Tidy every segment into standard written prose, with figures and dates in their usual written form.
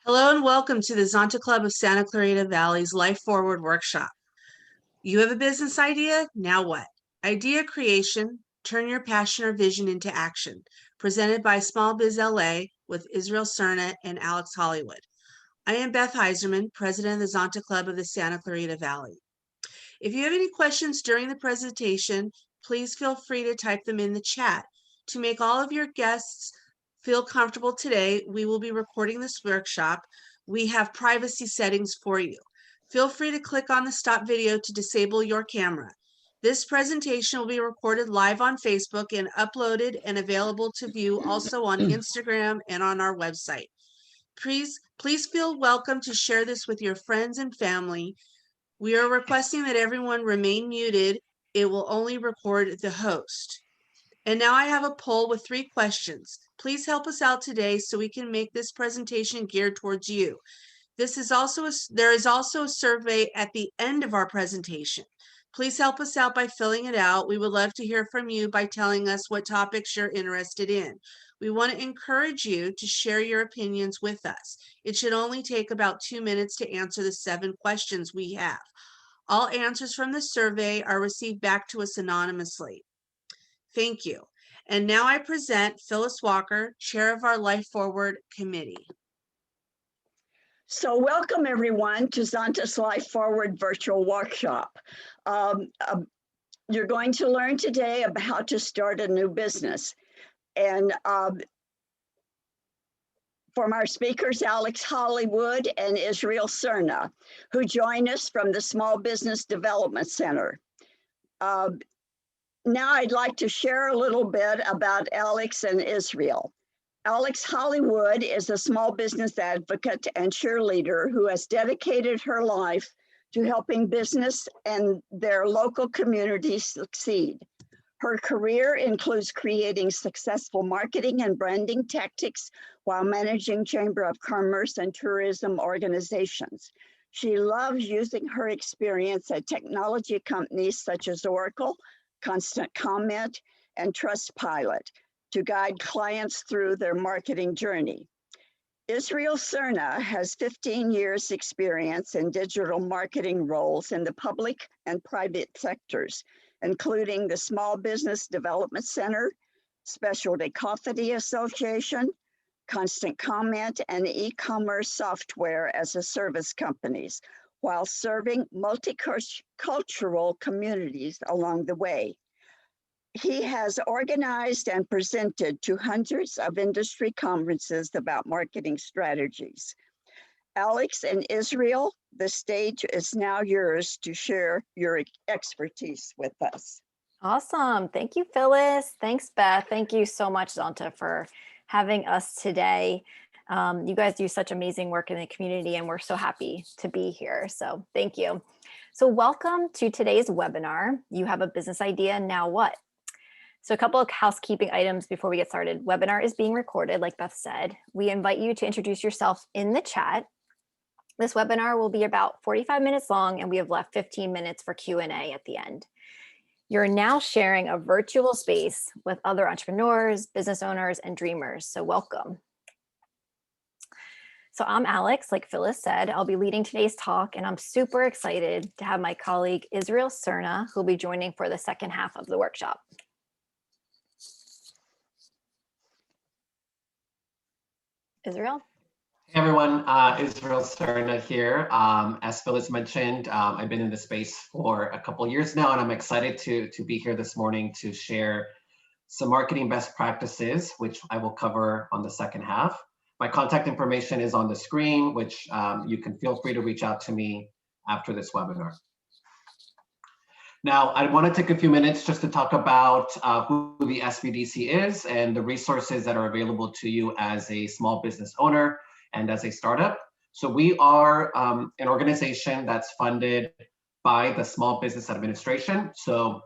Hello and welcome to the Zonta Club of Santa Clarita Valley's Life Forward Workshop. You have a business idea? Now what? Idea creation, turn your passion or vision into action. Presented by Small Biz LA with Israel Cerna and Alex Hollywood. I am Beth Heiserman, president of the Zonta Club of the Santa Clarita Valley. If you have any questions during the presentation, please feel free to type them in the chat. To make all of your guests feel comfortable today, we will be recording this workshop. We have privacy settings for you. Feel free to click on the stop video to disable your camera. This presentation will be recorded live on Facebook and uploaded and available to view also on Instagram and on our website. Please feel welcome to share this with your friends and family. We are requesting that everyone remain muted. It will only record the host. And now I have a poll with 3 questions. Please help us out today so we can make this presentation geared towards you. There is also a survey at the end of our presentation. Please help us out by filling it out. We would love to hear from you by telling us what topics you're interested in. We want to encourage you to share your opinions with us. It should only take about 2 minutes to answer the 7 questions we have. All answers from the survey are received back to us anonymously. Thank you. And now I present Phyllis Walker, Chair of our Life Forward Committee. So welcome everyone to Zonta's Life Forward virtual workshop. You're going to learn today about how to start a new business. And from our speakers, Alex Hollywood and Israel Cerna, who join us from the Small Business Development Center. Now I'd like to share a little bit about Alex and Israel. Alex Hollywood is a small business advocate and cheerleader who has dedicated her life to helping business and their local communities succeed. Her career includes creating successful marketing and branding tactics while managing Chamber of Commerce and tourism organizations. She loves using her experience at technology companies such as Oracle, Constant Comment, and Trustpilot to guide clients through their marketing journey. Israel Cerna has 15 years experience in digital marketing roles in the public and private sectors, including the Small Business Development Center, Specialty Coffee Association, Constant Comment, and e-commerce software as a service companies, while serving multicultural communities along the way. He has organized and presented to hundreds of industry conferences about marketing strategies. Alex and Israel, the stage is now yours to share your expertise with us. Awesome. Thank you, Phyllis. Thanks, Beth. Thank you so much, Zonta, for having us today. You guys do such amazing work in the community, and we're so happy to be here. So thank you. So welcome to today's webinar. You have a business idea, now what? So a couple of housekeeping items before we get started. Webinar is being recorded, like Beth said. We invite you to introduce yourself in the chat. This webinar will be about 45 minutes long, and we have left 15 minutes for Q&A at the end. You're now sharing a virtual space with other entrepreneurs, business owners, and dreamers, so welcome. So I'm Alex, like Phyllis said. I'll be leading today's talk, and I'm super excited to have my colleague Israel Cerna, who'll be joining for the second half of the workshop. Israel? Hey everyone, Israel Cerna here. As Phyllis mentioned, I've been in the space for a couple years now, and I'm excited to be here this morning to share some marketing best practices, which I will cover on the second half. My contact information is on the screen, which you can feel free to reach out to me after this webinar. Now, I want to take a few minutes just to talk about who the SBDC is and the resources that are available to you as a small business owner and as a startup. So we are an organization that's funded by the Small Business Administration. So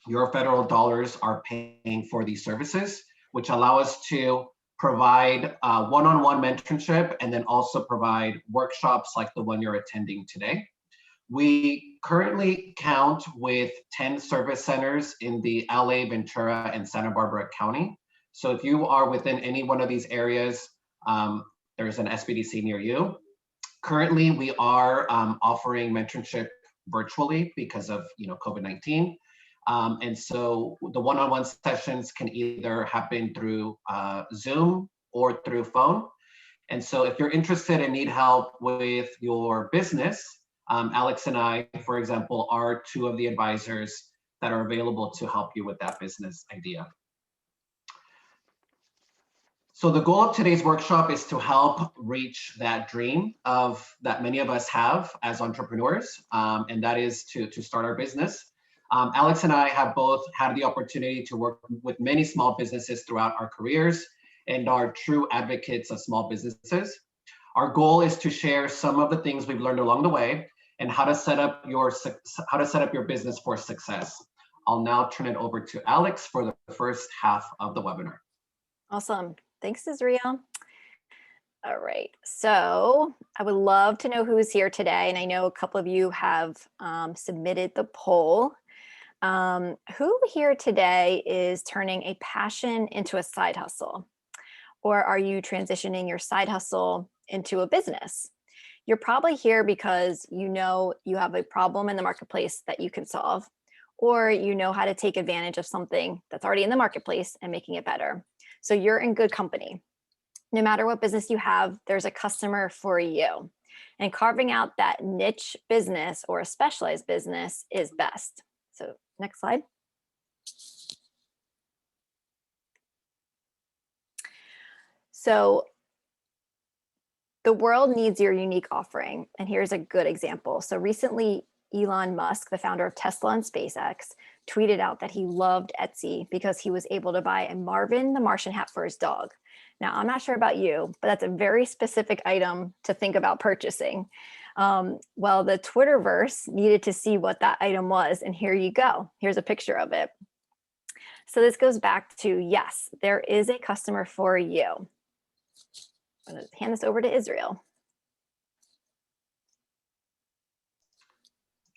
your federal dollars are paying for these services, which allow us to provide one-on-one mentorship and then also provide workshops like the one you're attending today. We currently count with 10 service centers in the LA, Ventura, and Santa Barbara County. So if you are within any one of these areas, there's an SBDC near you. Currently, we are offering mentorship virtually because of COVID-19. And so the one-on-one sessions can either happen through Zoom or through phone. And so if you're interested and need help with your business, Alex and I, for example, are two of the advisors that are available to help you with that business idea. So the goal of today's workshop is to help reach that dream that many of us have as entrepreneurs, and that is to start our business. Alex and I have both had the opportunity to work with many small businesses throughout our careers and are true advocates of small businesses. Our goal is to share some of the things we've learned along the way and how to set up your business for success. I'll now turn it over to Alex for the first half of the webinar. Awesome. Thanks, Israel. All right. So I would love to know who's here today. And I know a couple of you have submitted the poll. Who here today is turning a passion into a side hustle? Or are you transitioning your side hustle into a business? You're probably here because you know you have a problem in the marketplace that you can solve, or you know how to take advantage of something that's already in the marketplace and making it better. So you're in good company. No matter what business you have, there's a customer for you. And carving out that niche business or a specialized business is best. So next slide. So the world needs your unique offering. And here's a good example. So recently, Elon Musk, the founder of Tesla and SpaceX, tweeted out that he loved Etsy because he was able to buy a Marvin the Martian hat for his dog. Now, I'm not sure about you, but that's a very specific item to think about purchasing. Well, the Twitterverse needed to see what that item was, and here you go. Here's a picture of it. So this goes back to, yes, there is a customer for you. I'm going to hand this over to Israel.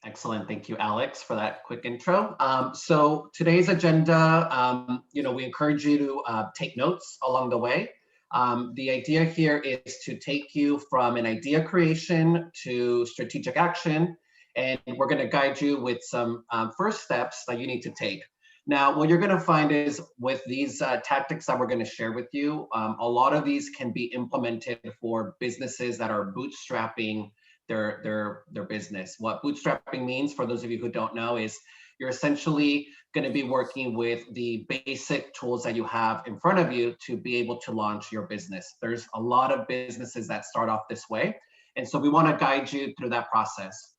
Excellent. Thank you, Alex, for that quick intro. So today's agenda, we encourage you to take notes along the way. The idea here is to take you from an idea creation to strategic action, and we're going to guide you with some first steps that you need to take. Now, what you're going to find is with these tactics that we're going to share with you, a lot of these can be implemented for businesses that are bootstrapping their business. What bootstrapping means, for those of you who don't know, is you're essentially going to be working with the basic tools that you have in front of you to be able to launch your business. There's a lot of businesses that start off this way, and so we want to guide you through that process.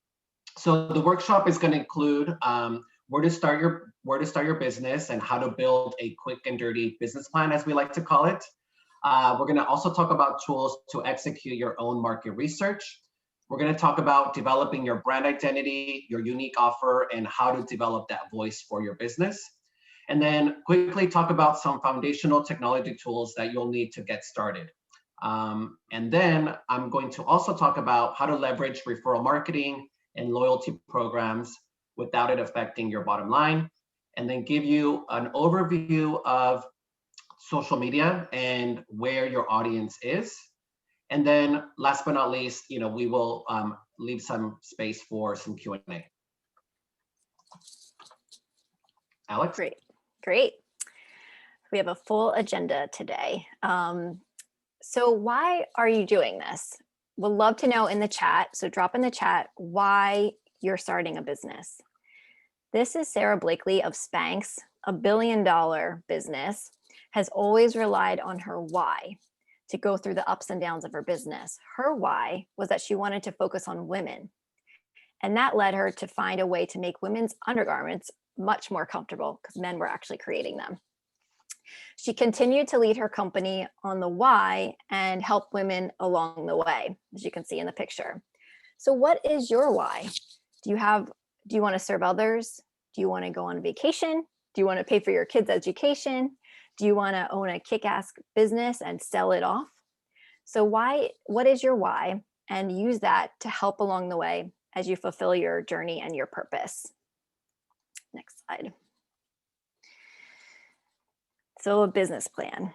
So the workshop is going to include where to start your business and how to build a quick and dirty business plan, as we like to call it. We're going to also talk about tools to execute your own market research. We're going to talk about developing your brand identity, your unique offer, and how to develop that voice for your business. And then quickly talk about some foundational technology tools that you'll need to get started. And then I'm going to also talk about how to leverage referral marketing and loyalty programs without it affecting your bottom line, and then give you an overview of social media and where your audience is. And then last but not least, we will leave some space for some Q&A. Alex? Great. We have a full agenda today. So why are you doing this? We'd love to know in the chat. So drop in the chat why you're starting a business. This is Sarah Blakely of Spanx, a $1 billion business, has always relied on her why to go through the ups and downs of her business. Her why was that she wanted to focus on women. And that led her to find a way to make women's undergarments much more comfortable because men were actually creating them. She continued to lead her company on the why and help women along the way, as you can see in the picture. So what is your why? Do you want to serve others? Do you want to go on vacation? Do you want to pay for your kids' education? Do you want to own a kick-ass business and sell it off? So what is your why? And use that to help along the way as you fulfill your journey and your purpose. Next slide. So a business plan.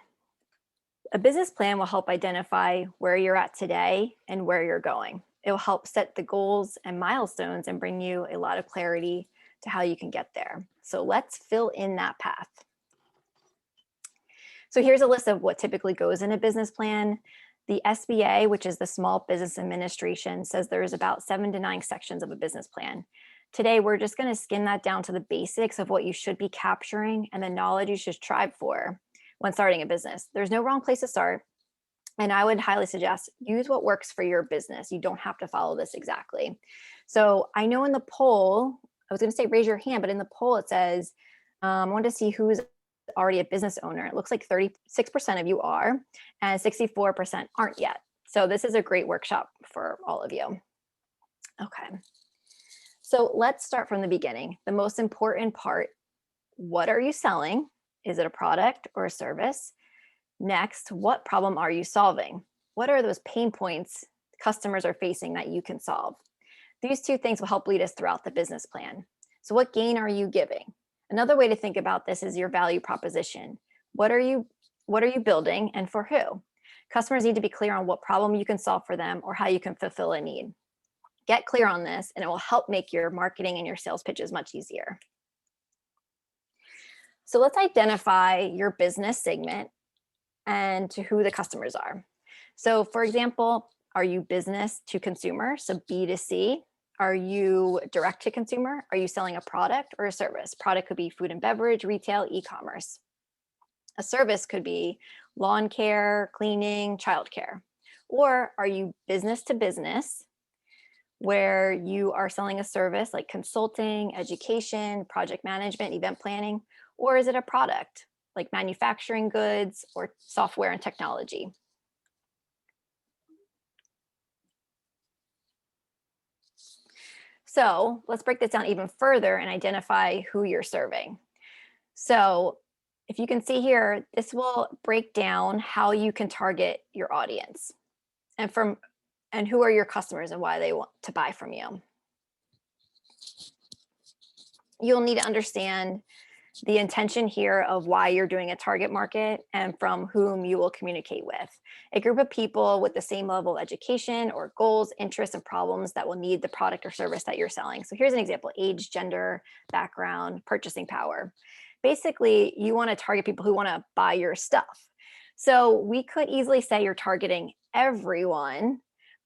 A business plan will help identify where you're at today and where you're going. It will help set the goals and milestones and bring you a lot of clarity to how you can get there. So let's fill in that path. So here's a list of what typically goes in a business plan. The SBA, which is the Small Business Administration, says there's about 7 to 9 sections of a business plan. Today, we're just going to skim that down to the basics of what you should be capturing and the knowledge you should strive for when starting a business. There's no wrong place to start. And I would highly suggest use what works for your business. You don't have to follow this exactly. So I know in the poll, I was going to say raise your hand, but in the poll it says, I want to see who's already a business owner. It looks like 36% of you are, and 64% aren't yet. So this is a great workshop for all of you. Okay. So let's start from the beginning. The most important part, what are you selling? Is it a product or a service? Next, what problem are you solving? What are those pain points customers are facing that you can solve? These two things will help lead us throughout the business plan. So what gain are you giving? Another way to think about this is your value proposition. What are you building and for who? Customers need to be clear on what problem you can solve for them or how you can fulfill a need. Get clear on this and it will help make your marketing and your sales pitches much easier. So let's identify your business segment and to who the customers are. So for example, are you business to consumer, so B2C? Are you direct to consumer? Are you selling a product or a service? Product could be food and beverage, retail, e-commerce. A service could be lawn care, cleaning, childcare. Or are you business to business, where you are selling a service like consulting, education, project management, event planning? Or is it a product like manufacturing goods or software and technology? So let's break this down even further and identify who you're serving. So if you can see here, this will break down how you can target your audience and who are your customers and why they want to buy from you. You'll need to understand the intention here of why you're doing a target market and from whom you will communicate with. A group of people with the same level of education or goals, interests, and problems that will need the product or service that you're selling. So here's an example: age, gender, background, purchasing power. Basically, you want to target people who want to buy your stuff. So we could easily say you're targeting everyone,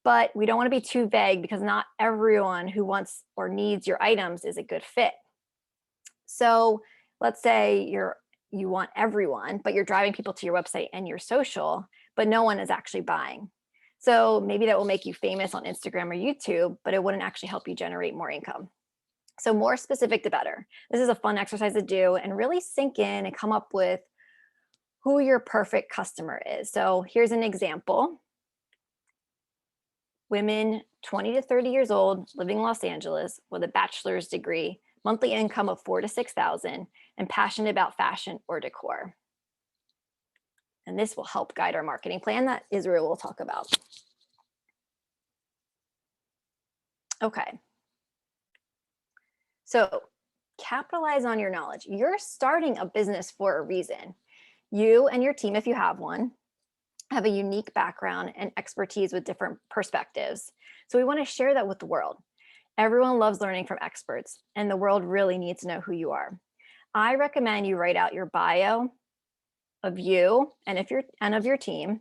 but we don't want to be too vague because not everyone who wants or needs your items is a good fit. So let's say you want everyone, but you're driving people to your website and your social, but no one is actually buying. So maybe that will make you famous on Instagram or YouTube, but it wouldn't actually help you generate more income. So more specific, the better. This is a fun exercise to do and really sink in and come up with who your perfect customer is. So here's an example. Women 20 to 30 years old, living in Los Angeles with a bachelor's degree, monthly income of 4,000 to 6,000, and passionate about fashion or decor. And this will help guide our marketing plan that Israel will talk about. Okay. So capitalize on your knowledge. You're starting a business for a reason. You and your team, if you have one, have a unique background and expertise with different perspectives. So we want to share that with the world. Everyone loves learning from experts, and the world really needs to know who you are. I recommend you write out your bio of you and of your team.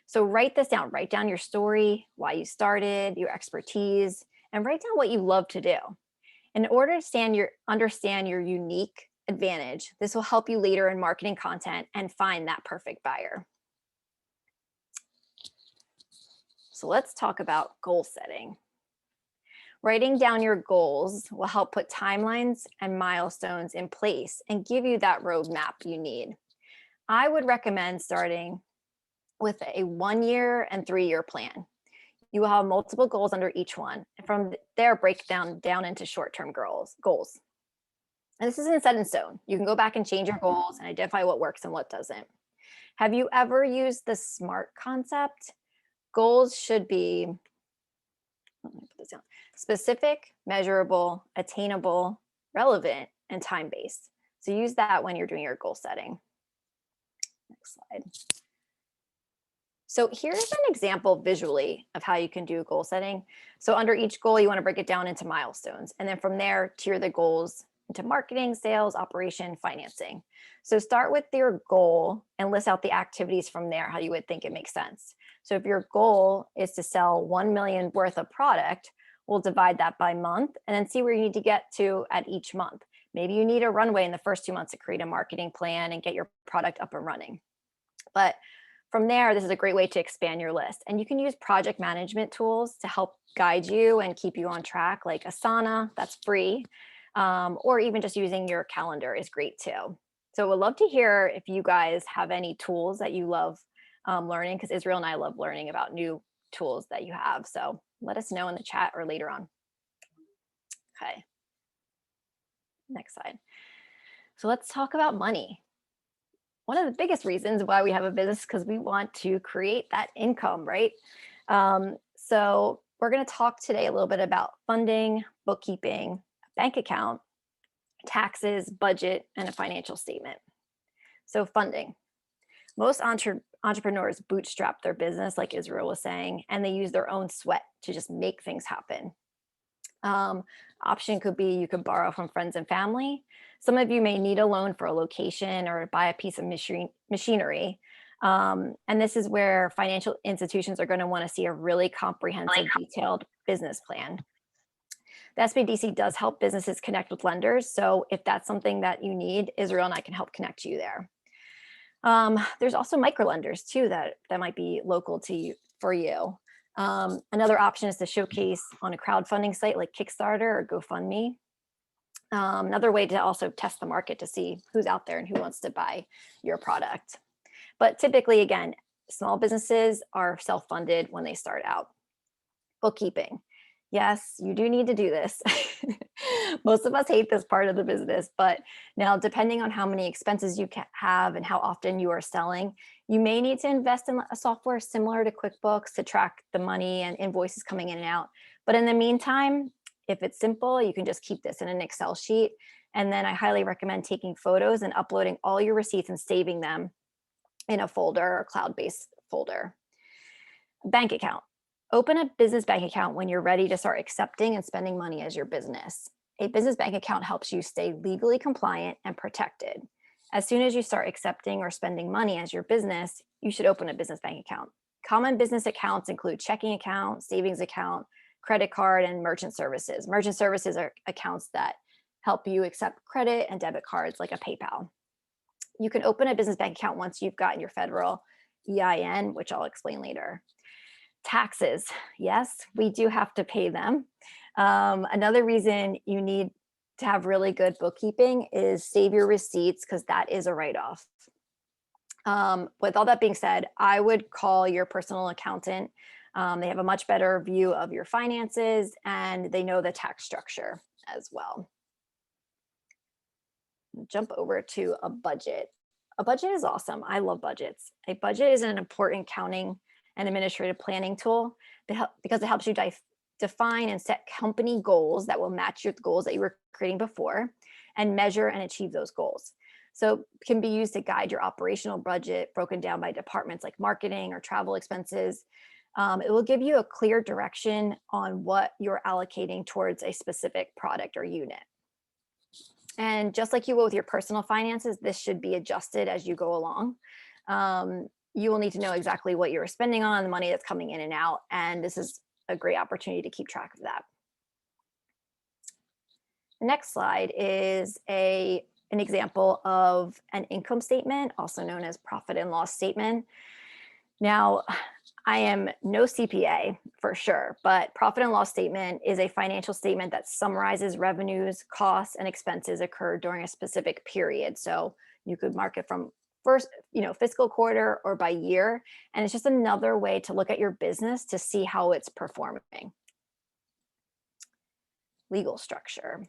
So write this down. Write down your story, why you started, your expertise, and write down what you love to do. In order to understand your unique advantage, this will help you later in marketing content and find that perfect buyer. So let's talk about goal setting. Writing down your goals will help put timelines and milestones in place and give you that roadmap you need. I would recommend starting with a 1-year and 3-year plan. You will have multiple goals under each one, and from there break down into short-term goals. And this isn't set in stone. You can go back and change your goals and identify what works and what doesn't. Have you ever used the SMART concept? Goals should be, let me put this down: specific, measurable, attainable, relevant, and time-based. So use that when you're doing your goal setting. Next slide. So here's an example visually of how you can do goal setting. So under each goal, you want to break it down into milestones. And then from there, tier the goals into marketing, sales, operation, financing. So start with your goal and list out the activities from there, how you would think it makes sense. So if your goal is to sell 1 million worth of product, we'll divide that by month and then see where you need to get to at each month. Maybe you need a runway in the first 2 months to create a marketing plan and get your product up and running. But from there, this is a great way to expand your list. And you can use project management tools to help guide you and keep you on track, like Asana, that's free, or even just using your calendar is great too. So we'd love to hear if you guys have any tools that you love learning, because Israel and I love learning about new tools that you have. So let us know in the chat or later on. Okay. Next slide. So let's talk about money. One of the biggest reasons why we have a business is because we want to create that income, right? So we're going to talk today a little bit about funding, bookkeeping, bank account, taxes, budget, and a financial statement. So funding. Most entrepreneurs bootstrap their business, like Israel was saying, and they use their own sweat to just make things happen. Option could be you could borrow from friends and family. Some of you may need a loan for a location or buy a piece of machinery. And this is where financial institutions are going to want to see a really comprehensive, detailed business plan. The SBDC does help businesses connect with lenders. So if that's something that you need, Israel and I can help connect you there. There's also microlenders too that might be local to you for you. Another option is to showcase on a crowdfunding site like Kickstarter or GoFundMe. Another way to also test the market to see who's out there and who wants to buy your product. But typically, again, small businesses are self-funded when they start out. Bookkeeping. Yes, you do need to do this. Most of us hate this part of the business, but now depending on how many expenses you have and how often you are selling, you may need to invest in a software similar to QuickBooks to track the money and invoices coming in and out. But in the meantime, if it's simple, you can just keep this in an Excel sheet. And then I highly recommend taking photos and uploading all your receipts and saving them in a folder or cloud-based folder. Bank account. Open a business bank account when you're ready to start accepting and spending money as your business. A business bank account helps you stay legally compliant and protected. As soon as you start accepting or spending money as your business, you should open a business bank account. Common business accounts include checking account, savings account, credit card, and merchant services. Merchant services are accounts that help you accept credit and debit cards like a PayPal. You can open a business bank account once you've gotten your federal EIN, which I'll explain later. Taxes. Yes, we do have to pay them. Another reason you need to have really good bookkeeping is save your receipts, because that is a write-off. With all that being said, I would call your personal accountant. They have a much better view of your finances and they know the tax structure as well. Jump over to a budget. A budget is awesome. I love budgets. A budget is an important accounting and administrative planning tool because it helps you define and set company goals that will match your goals that you were creating before and measure and achieve those goals. So it can be used to guide your operational budget broken down by departments like marketing or travel expenses. It will give you a clear direction on what you're allocating towards a specific product or unit. And just like you will with your personal finances, this should be adjusted as you go along. You will need to know exactly what you're spending on, the money that's coming in and out, and this is a great opportunity to keep track of that. The next slide is an example of an income statement, also known as profit and loss statement. Now, I am no CPA for sure, but profit and loss statement is a financial statement that summarizes revenues, costs, and expenses occurred during a specific period. So you could mark it from first, fiscal quarter or by year. And it's just another way to look at your business to see how it's performing. Legal structure.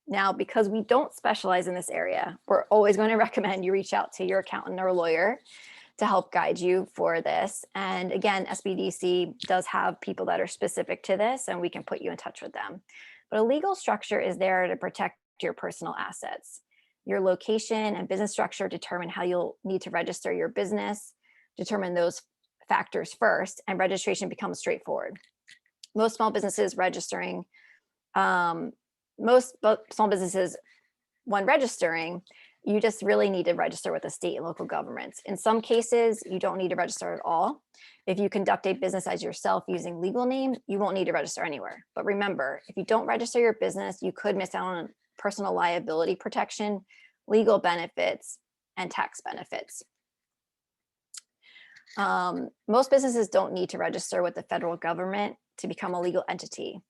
Now, because we don't specialize in this area, we're always going to recommend you reach out to your accountant or lawyer to help guide you for this. And again, SBDC does have people that are specific to this and we can put you in touch with them. But a legal structure is there to protect your personal assets. Your location and business structure determine how you'll need to register your business, determine those factors first, and registration becomes straightforward. Most small businesses registering, small businesses, when registering, you just really need to register with the state and local governments. In some cases, you don't need to register at all. If you conduct a business as yourself using legal name, you won't need to register anywhere. But remember, if you don't register your business, you could miss out on personal liability protection, legal benefits, and tax benefits. Most businesses don't need to register with the federal government to become a legal entity,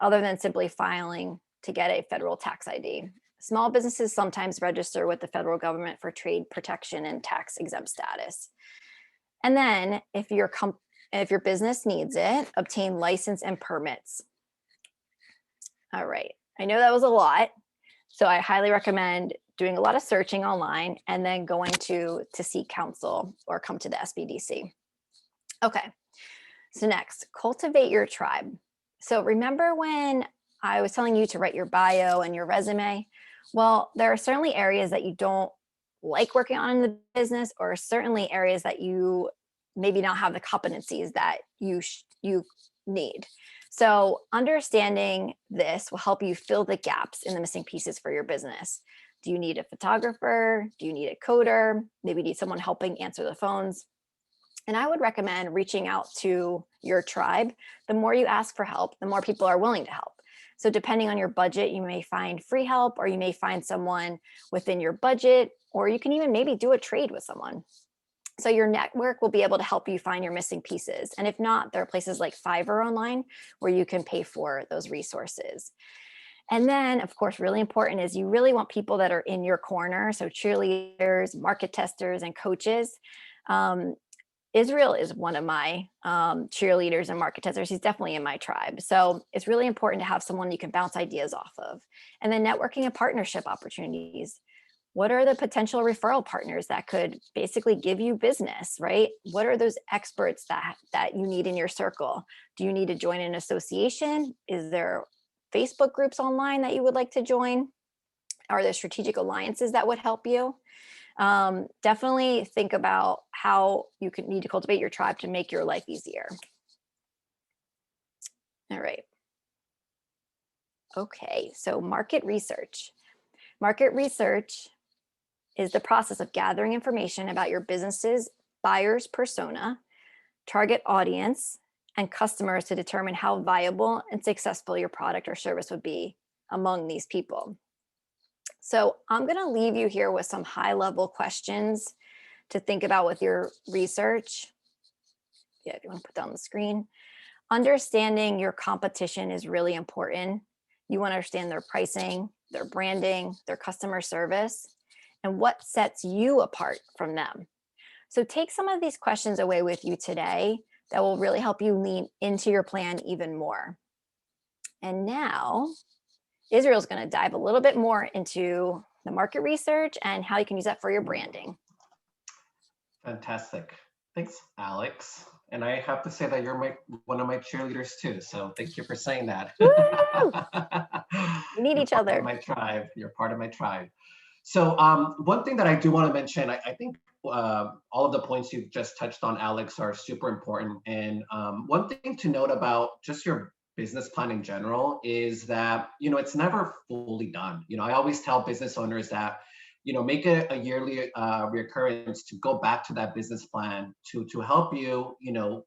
other than simply filing to get a federal tax ID. Small businesses sometimes register with the federal government for trade protection and tax exempt status. And then if your business needs it, obtain license and permits. All right, I know that was a lot. So I highly recommend doing a lot of searching online and then going to seek counsel or come to the SBDC. Okay, so next, cultivate your tribe. So remember when I was telling you to write your bio and your resume? Well, there are certainly areas that you don't like working on in the business, or certainly areas that you maybe not have the competencies that you need. So understanding this will help you fill the gaps in the missing pieces for your business. Do you need a photographer? Do you need a coder? Maybe you need someone helping answer the phones. And I would recommend reaching out to your tribe. The more you ask for help, the more people are willing to help. So depending on your budget, you may find free help, or you may find someone within your budget, or you can even maybe do a trade with someone. So your network will be able to help you find your missing pieces. And if not, there are places like Fiverr online where you can pay for those resources. And then, of course, really important is you really want people that are in your corner. So cheerleaders, market testers, and coaches. Israel is one of my cheerleaders and market testers. He's definitely in my tribe. So it's really important to have someone you can bounce ideas off of. And then networking and partnership opportunities. What are the potential referral partners that could basically give you business, right? What are those experts that you need in your circle? Do you need to join an association? Is there Facebook groups online that you would like to join? Are there strategic alliances that would help you? Definitely think about how you need to cultivate your tribe to make your life easier. All right. Okay, so market research. Market research is the process of gathering information about your business's buyer's persona, target audience, and customers to determine how viable and successful your product or service would be among these people. So I'm going to leave you here with some high-level questions to think about with your research. Yeah, if you want to put that on the screen. Understanding your competition is really important. You want to understand their pricing, their branding, their customer service, and what sets you apart from them. So take some of these questions away with you today that will really help you lean into your plan even more. And now, Israel's going to dive a little bit more into the market research and how you can use that for your branding. Fantastic. Thanks, Alex. And I have to say that you're one of my cheerleaders too. So thank you for saying that. We need each other. My tribe. You're part of my tribe. So one thing that I do want to mention, I think all of the points you've just touched on, Alex, are super important. And one thing to note about just your business plan in general is that, it's never fully done. I always tell business owners that, make a yearly recurrence to go back to that business plan to help you,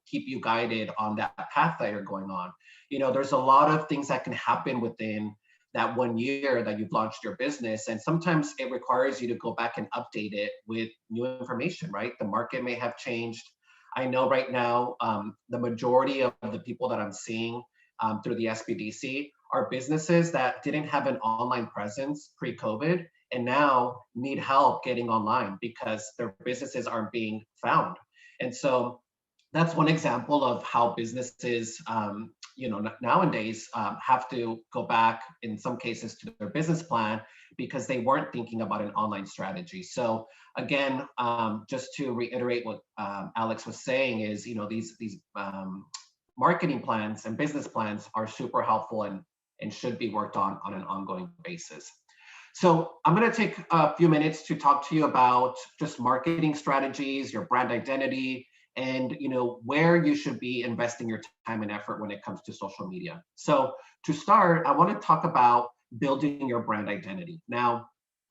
keep you guided on that path that you're going on. There's a lot of things that can happen within that 1 year that you've launched your business. And sometimes it requires you to go back and update it with new information, right? The market may have changed. I know right now, the majority of the people that I'm seeing through the SBDC are businesses that didn't have an online presence pre-COVID and now need help getting online because their businesses aren't being found. And so that's one example of how businesses, nowadays have to go back in some cases to their business plan because they weren't thinking about an online strategy. So again, just to reiterate what Alex was saying is, these marketing plans and business plans are super helpful and should be worked on an ongoing basis. So I'm going to take a few minutes to talk to you about just marketing strategies, your brand identity, and where you should be investing your time and effort when it comes to social media. So to start, I want to talk about building your brand identity. Now,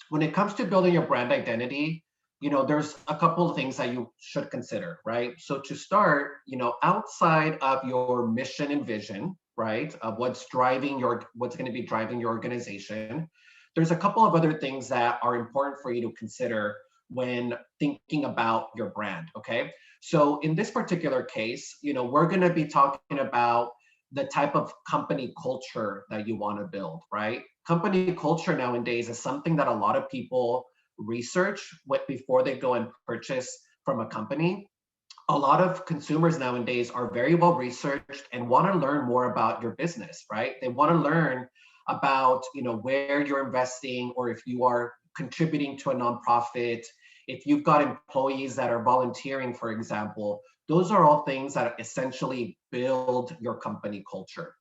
when it comes to building your brand identity, there's a couple of things that you should consider, right? So to start, outside of your mission and vision, right, of what's going to be driving your organization, there's a couple of other things that are important for you to consider when thinking about your brand, okay? So in this particular case, we're going to be talking about the type of company culture that you want to build, right? Company culture nowadays is something that a lot of people research before they go and purchase from a company. A lot of consumers nowadays are very well researched and want to learn more about your business, right? They want to learn about, where you're investing, or if you are contributing to a nonprofit, if you've got employees that are volunteering, for example. Those are all things that essentially build your company culture.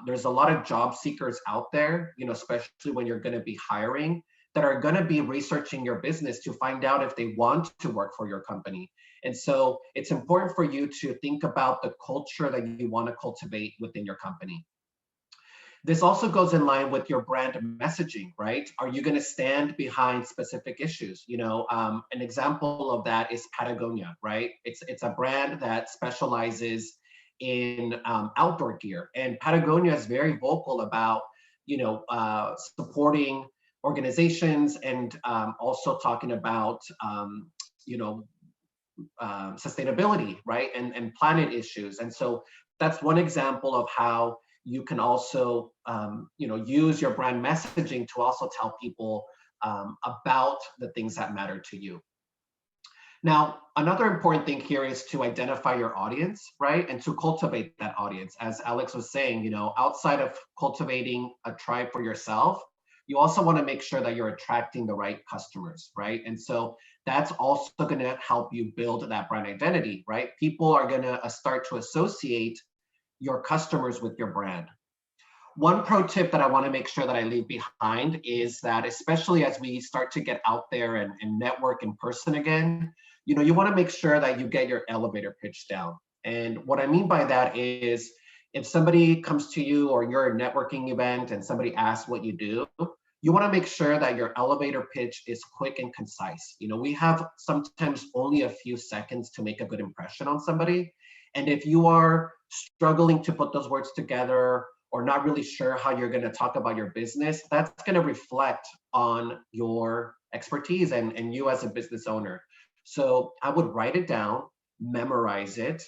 There's a lot of job seekers out there, especially when you're going to be hiring, that are going to be researching your business to find out if they want to work for your company. And so it's important for you to think about the culture that you want to cultivate within your company. This also goes in line with your brand messaging, right? Are you going to stand behind specific issues? An example of that is Patagonia, right? It's a brand that specializes in outdoor gear, and Patagonia is very vocal about supporting organizations and also talking about sustainability, right, and planet issues. And so that's one example of how you can also use your brand messaging to also tell people about the things that matter to you. Now, another important thing here is to identify your audience, right? And to cultivate that audience. As Alex was saying, outside of cultivating a tribe for yourself, you also want to make sure that you're attracting the right customers, right? And so that's also going to help you build that brand identity, right? People are going to start to associate your customers with your brand. One pro tip that I want to make sure that I leave behind is that, especially as we start to get out there and network in person again, you want to make sure that you get your elevator pitch down. And what I mean by that is, if somebody comes to you or you're a networking event and somebody asks what you do, you want to make sure that your elevator pitch is quick and concise. We have sometimes only a few seconds to make a good impression on somebody. And if you are struggling to put those words together, or not really sure how you're going to talk about your business, that's going to reflect on your expertise and you as a business owner. So I would write it down, memorize it,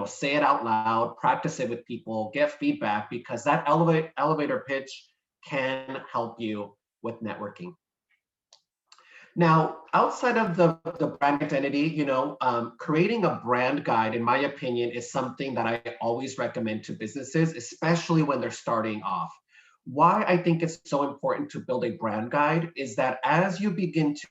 say it out loud, practice it with people, get feedback, because that elevator pitch can help you with networking. Now, outside of the brand identity, creating a brand guide, in my opinion, is something that I always recommend to businesses, especially when they're starting off. Why I think it's so important to build a brand guide is that as you begin to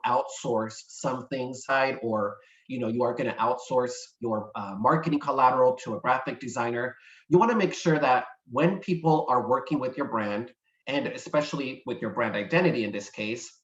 outsource some things, or you are going to outsource your marketing collateral to a graphic designer, you want to make sure that when people are working with your brand, and especially with your brand identity in this case,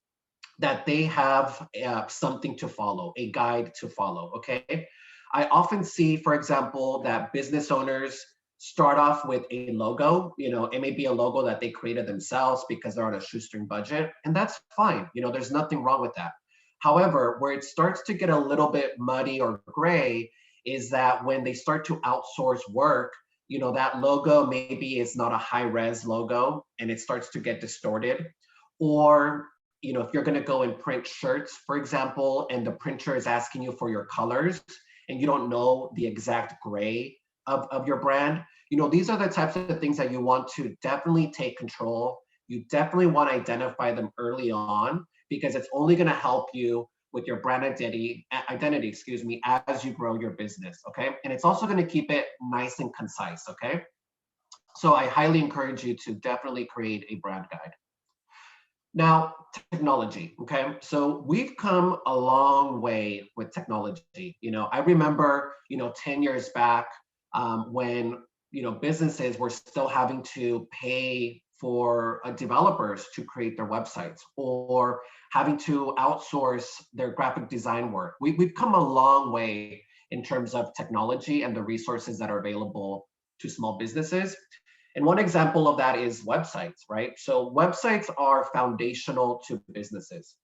that they have something to follow, a guide to follow, okay? I often see, for example, that business owners start off with a logo. It may be a logo that they created themselves because they're on a shoestring budget, and that's fine. There's nothing wrong with that. However, where it starts to get a little bit muddy or gray is that when they start to outsource work, that logo maybe is not a high-res logo and it starts to get distorted. Or, if you're going to go and print shirts, for example, and the printer is asking you for your colors and you don't know the exact gray of your brand, these are the types of things that you want to definitely take control. You definitely want to identify them early on, because it's only going to help you with your brand identity, as you grow your business, okay? And it's also going to keep it nice and concise, okay? So I highly encourage you to definitely create a brand guide. Now, technology, okay? So we've come a long way with technology. I remember, 10 years back when, businesses were still having to pay for developers to create their websites. Or having to outsource their graphic design work. We've come a long way in terms of technology and the resources that are available to small businesses. And one example of that is websites, right? So websites are foundational to businesses.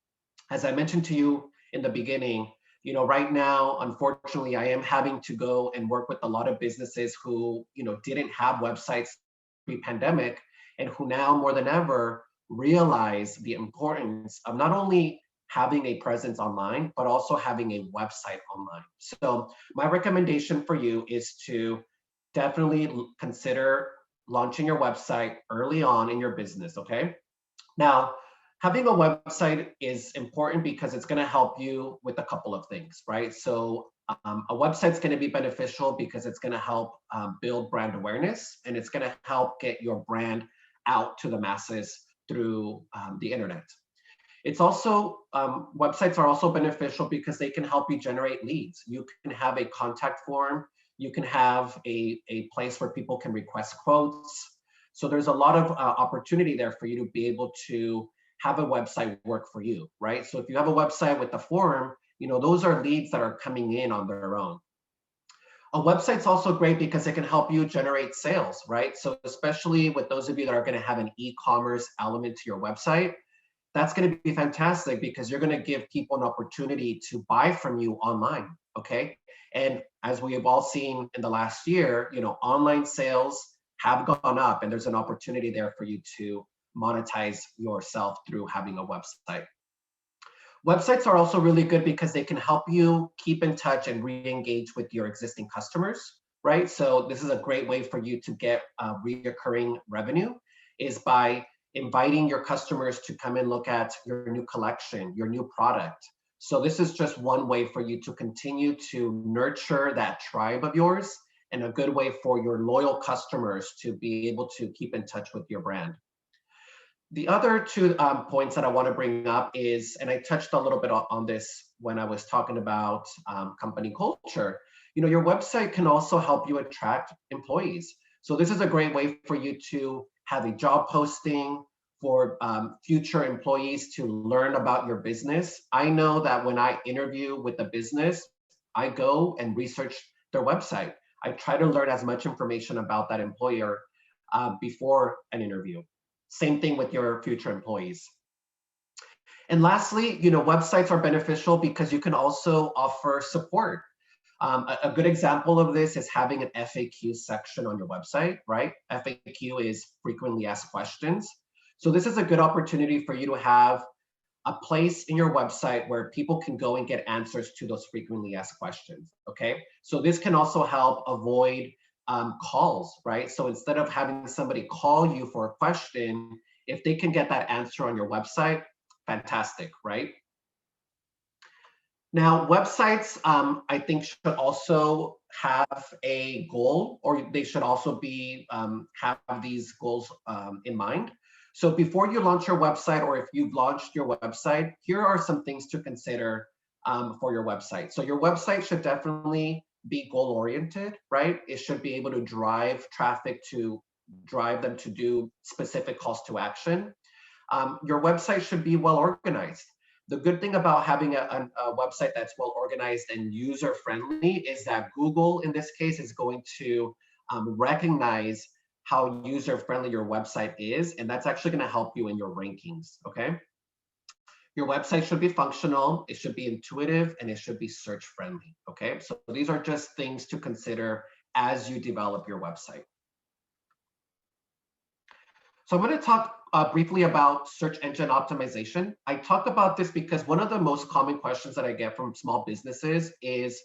As I mentioned to you in the beginning, right now, unfortunately, I am having to go and work with a lot of businesses who, didn't have websites pre-pandemic, and who now more than ever realize the importance of not only having a presence online, but also having a website online. So my recommendation for you is to definitely consider launching your website early on in your business, okay? Now, having a website is important because it's going to help you with a couple of things, right? So a website's going to be beneficial because it's going to help build brand awareness, and it's going to help get your brand out to the masses through the internet. It's also, websites are also beneficial because they can help you generate leads. You can have a contact form. You can have a place where people can request quotes. So there's a lot of opportunity there for you to be able to have a website work for you, right? So if you have a website with a form, those are leads that are coming in on their own. A website's also great because it can help you generate sales, right? So especially with those of you that are going to have an e-commerce element to your website, that's going to be fantastic because you're going to give people an opportunity to buy from you online, okay? And as we have all seen in the last year, online sales have gone up, and there's an opportunity there for you to monetize yourself through having a website. Websites are also really good because they can help you keep in touch and re-engage with your existing customers, right? So this is a great way for you to get reoccurring revenue, is by inviting your customers to come and look at your new collection, your new product. So this is just one way for you to continue to nurture that tribe of yours, and a good way for your loyal customers to be able to keep in touch with your brand. The other two points that I want to bring up is, and I touched a little bit on this when I was talking about company culture, your website can also help you attract employees. So this is a great way for you to have a job posting for future employees to learn about your business. I know that when I interview with a business, I go and research their website. I try to learn as much information about that employer before an interview. Same thing with your future employees. And lastly, websites are beneficial because you can also offer support. A good example of this is having an FAQ section on your website, right? FAQ is frequently asked questions. So this is a good opportunity for you to have a place in your website where people can go and get answers to those frequently asked questions, okay? So this can also help avoid calls, right? So instead of having somebody call you for a question, if they can get that answer on your website, fantastic, right? Now, websites, I think, should also have a goal, or they should also be have these goals in mind. So before you launch your website, or if you've launched your website, here are some things to consider for your website. So your website should definitely be goal-oriented, right? It should be able to drive traffic, to drive them to do specific calls to action. Your website should be well organized. The good thing about having a website that's well organized and user-friendly is that Google, in this case, is going to recognize how user-friendly your website is, and that's actually going to help you in your rankings, okay? Your website should be functional, it should be intuitive, and it should be search-friendly, okay? So these are just things to consider as you develop your website. So I'm going to talk briefly about search engine optimization. I talk about this because one of the most common questions that I get from small businesses is,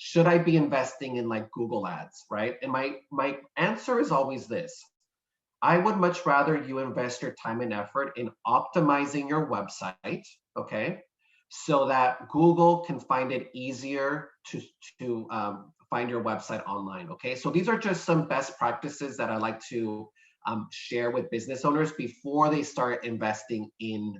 should I be investing in like Google ads, right? And my answer is always this. I would much rather you invest your time and effort in optimizing your website, okay? So that Google can find it easier to find your website online, okay? So these are just some best practices that I like to share with business owners before they start investing in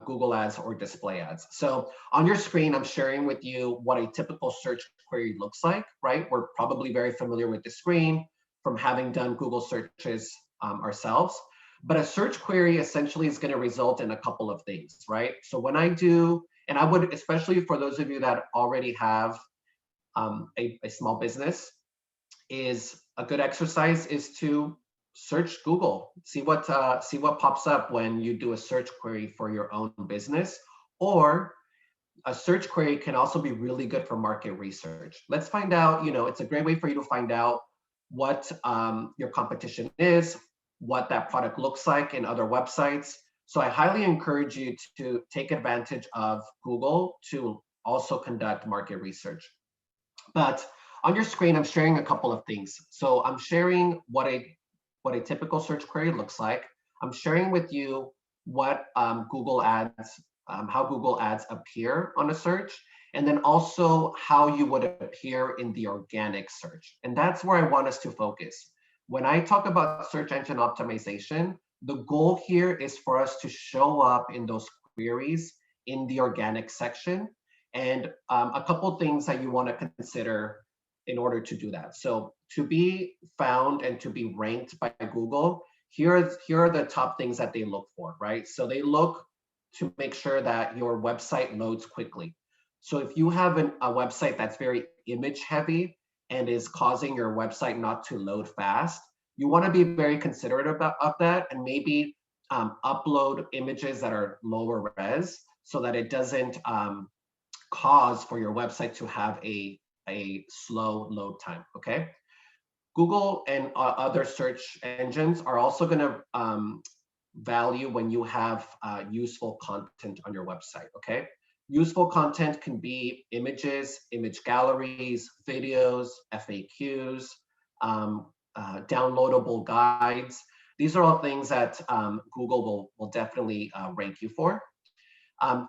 Google ads or display ads. So on your screen, I'm sharing with you what a typical search query looks like, right? We're probably very familiar with the screen from having done Google searches ourselves. But a search query essentially is going to result in a couple of things, right? So when I do, and I would, especially for those of you that already have a small business, is a good exercise is to search Google, see what pops up when you do a search query for your own business. Or a search query can also be really good for market research. Let's find out, it's a great way for you to find out what your competition is, what that product looks like in other websites. So I highly encourage you to take advantage of Google to also conduct market research. But on your screen, I'm sharing a couple of things. So I'm sharing what a typical search query looks like. I'm sharing with you what Google Ads, how Google Ads appear on a search, and then also how you would appear in the organic search. And that's where I want us to focus. When I talk about search engine optimization, the goal here is for us to show up in those queries in the organic section. And a couple things that you want to consider in order to do that. So to be found and to be ranked by Google, here are the top things that they look for, right? So they look to make sure that your website loads quickly. So if you have a website that's very image heavy and is causing your website not to load fast, you want to be very considerate of that, and maybe upload images that are lower res so that it doesn't cause for your website to have a slow load time, okay? Google and other search engines are also going to value when you have useful content on your website, okay? Useful content can be images, image galleries, videos, FAQs, downloadable guides. These are all things that Google will definitely rank you for.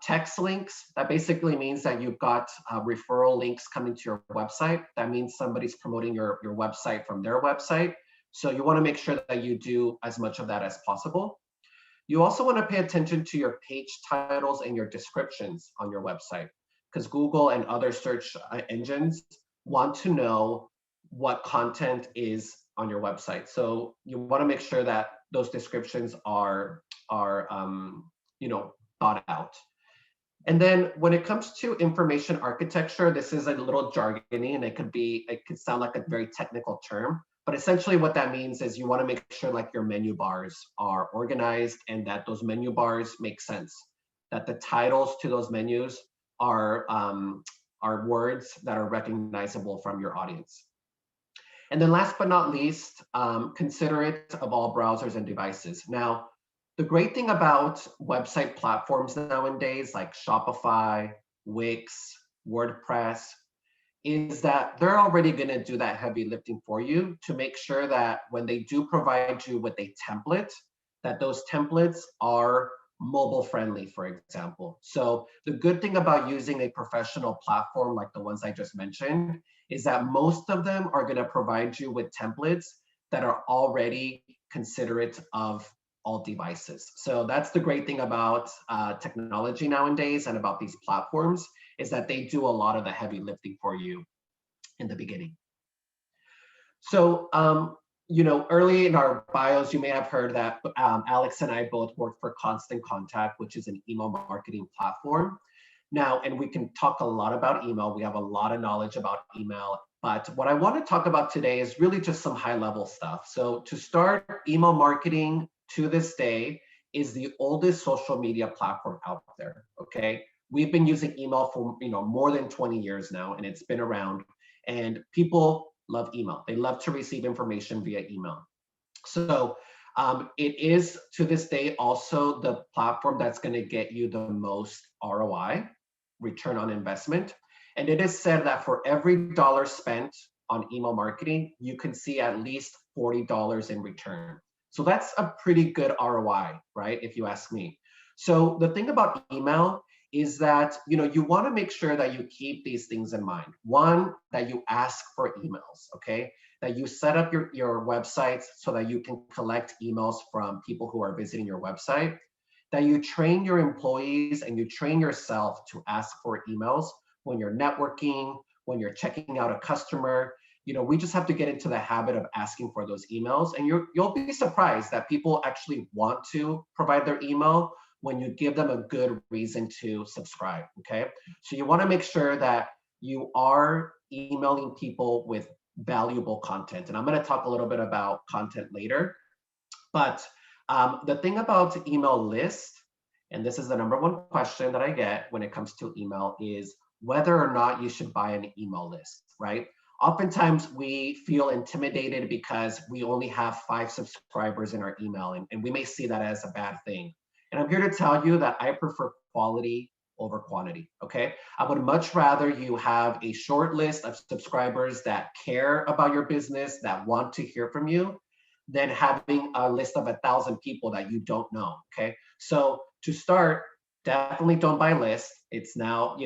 Text links, that basically means that you've got referral links coming to your website. That means somebody's promoting your website from their website. So you want to make sure that you do as much of that as possible. You also want to pay attention to your page titles and your descriptions on your website, because Google and other search engines want to know what content is on your website. So you want to make sure that those descriptions are thought out. And then when it comes to information architecture, this is a little jargony and it could sound like a very technical term, but essentially what that means is you want to make sure like your menu bars are organized and that those menu bars make sense, that the titles to those menus are words that are recognizable from your audience. And then last but not least, considerate of all browsers and devices. Now, the great thing about website platforms nowadays, like Shopify, Wix, WordPress, is that they're already going to do that heavy lifting for you to make sure that when they do provide you with a template, that those templates are mobile friendly, for example. So the good thing about using a professional platform like the ones I just mentioned is that most of them are going to provide you with templates that are already considerate of all devices. So that's the great thing about technology nowadays and about these platforms, is that they do a lot of the heavy lifting for you in the beginning. So, early in our bios, you may have heard that Alex and I both work for Constant Contact, which is an email marketing platform. Now, and we can talk a lot about email. We have a lot of knowledge about email. But what I want to talk about today is really just some high level stuff. So to start, email marketing to this day is the oldest social media platform out there, okay? We've been using email for more than 20 years now, and it's been around, and people love email. They love to receive information via email. So it is to this day also the platform that's going to get you the most ROI, return on investment. And it is said that for every dollar spent on email marketing, you can see at least $40 in return. So that's a pretty good ROI, right? If you ask me. So the thing about email is that you want to make sure that you keep these things in mind. One, that you ask for emails, okay? That you set up your websites so that you can collect emails from people who are visiting your website. That you train your employees and you train yourself to ask for emails when you're networking, when you're checking out a customer. we just have to get into the habit of asking for those emails, and you'll be surprised that people actually want to provide their email when you give them a good reason to subscribe, okay? So you wanna make sure that you are emailing people with valuable content. And I'm gonna talk a little bit about content later. But the thing about email list, and this is the #1 question that I get when it comes to email, is whether or not you should buy an email list, right? Oftentimes we feel intimidated because we only have 5 subscribers in our email, and we may see that as a bad thing. And I'm here to tell you that I prefer quality over quantity, okay? I would much rather you have a short list of subscribers that care about your business, that want to hear from you, than having a list of 1,000 people that you don't know, okay? So to start, definitely don't buy lists. It's now,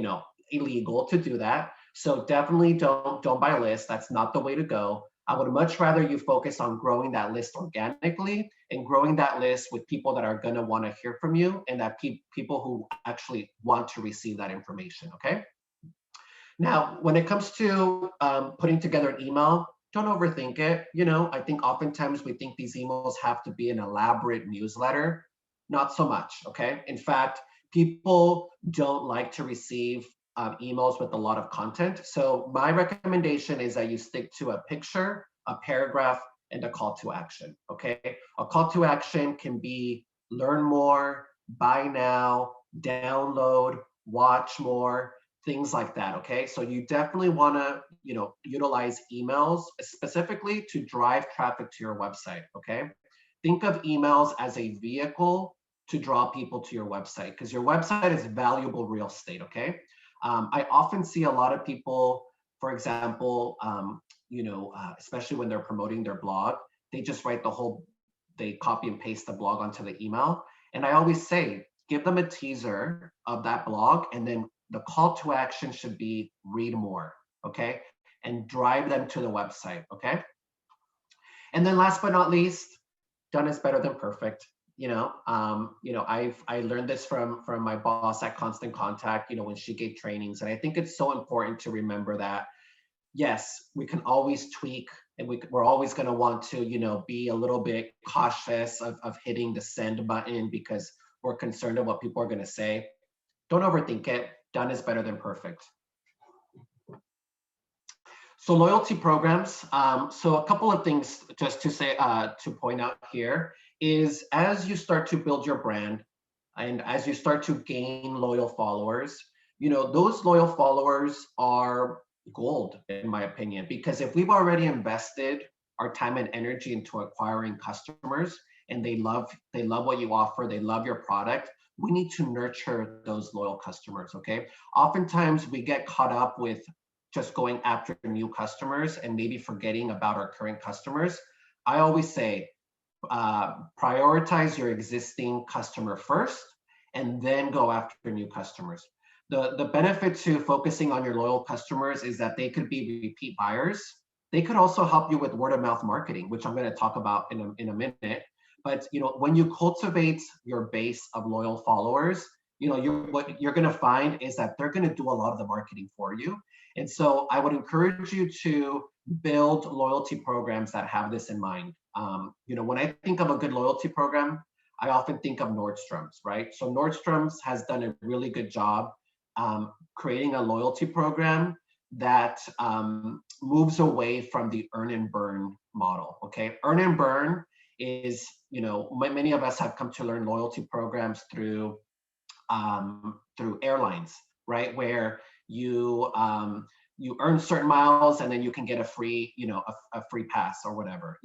illegal to do that. So definitely don't buy lists. That's not the way to go. I would much rather you focus on growing that list organically and growing that list with people that are going to want to hear from you, and that people who actually want to receive that information, okay? Now, when it comes to putting together an email, don't overthink it. I think oftentimes we think these emails have to be an elaborate newsletter. Not so much, okay? In fact, people don't like to receive emails with a lot of content. So my recommendation is that you stick to a picture, a paragraph, and a call to action, okay? A call to action can be learn more, buy now, download, watch more, things like that, okay? So you definitely wanna, utilize emails specifically to drive traffic to your website, okay? Think of emails as a vehicle to draw people to your website, because your website is valuable real estate, okay? I often see a lot of people, for example, especially when they're promoting their blog, they just they copy and paste the blog onto the email. And I always say, give them a teaser of that blog, and then the call to action should be read more, okay? And drive them to the website, okay? And then last but not least, done is better than perfect. I learned this from my boss at Constant Contact, when she gave trainings. And I think it's so important to remember that, yes, we can always tweak, and we're always going to want to, be a little bit cautious of hitting the send button because we're concerned of what people are going to say. Don't overthink it. Done is better than perfect. So loyalty programs. So a couple of things just to say, to point out here is, as you start to build your brand and as you start to gain loyal followers, those loyal followers are gold, in my opinion, because if we've already invested our time and energy into acquiring customers, and they love what you offer, they love your product, we need to nurture those loyal customers, okay? Oftentimes we get caught up with just going after new customers and maybe forgetting about our current customers. I always say, prioritize your existing customer first and then go after new customers. The benefit to focusing on your loyal customers is that they could be repeat buyers. They could also help you with word of mouth marketing, which I'm going to talk about in a minute. But when you cultivate your base of loyal followers, what you're going to find is that they're going to do a lot of the marketing for you. And so I would encourage you to build loyalty programs that have this in mind. When I think of a good loyalty program, I often think of Nordstrom's, right? So Nordstrom's has done a really good job creating a loyalty program that moves away from the earn and burn model, okay? Earn and burn is, many of us have come to learn loyalty programs through airlines, right? Where you earn certain miles and then you can get a free, a free pass or whatever,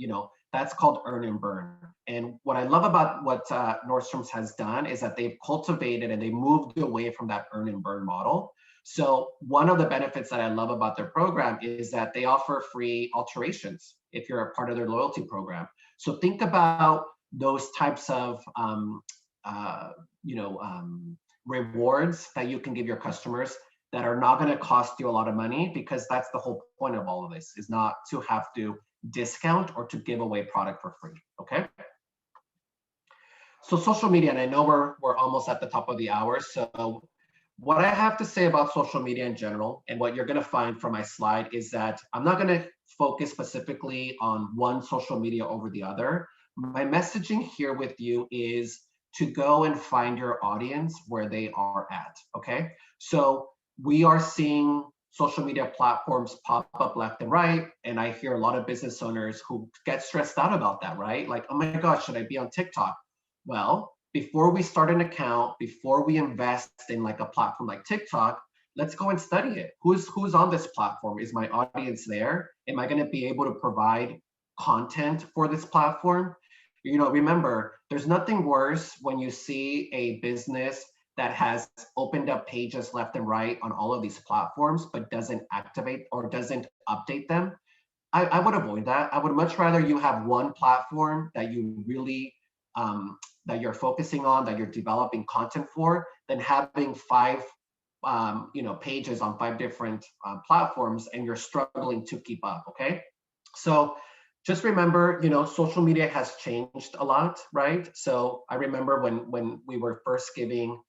that's called earn and burn. And what I love about what Nordstrom's has done is that they've cultivated and they moved away from that earn and burn model. So one of the benefits that I love about their program is that they offer free alterations if you're a part of their loyalty program. So think about those types of rewards that you can give your customers that are not going to cost you a lot of money, because that's the whole point of all of this, is not to have to discount or to give away product for free, okay? So social media, and I know we're almost at the top of the hour, so what I have to say about social media in general, and what you're going to find from my slide, is that I'm not going to focus specifically on one social media over the other. My messaging here with you is to go and find your audience where they are at, okay? So we are seeing social media platforms pop up left and right, and I hear a lot of business owners who get stressed out about that, right? Like, oh my gosh, should I be on TikTok? Well, before we start an account, before we invest in like a platform like TikTok, let's go and study it. Who's on this platform? Is my audience there? Am I going to be able to provide content for this platform? You know, remember, there's nothing worse when you see a business that has opened up pages left and right on all of these platforms, but doesn't activate or doesn't update them. I would avoid that. I would much rather you have one platform that you really that you're focusing on, that you're developing content for, than having five pages on five different platforms and you're struggling to keep up. Okay, so just remember, you know, social media has changed a lot, right? So I remember when we were first giving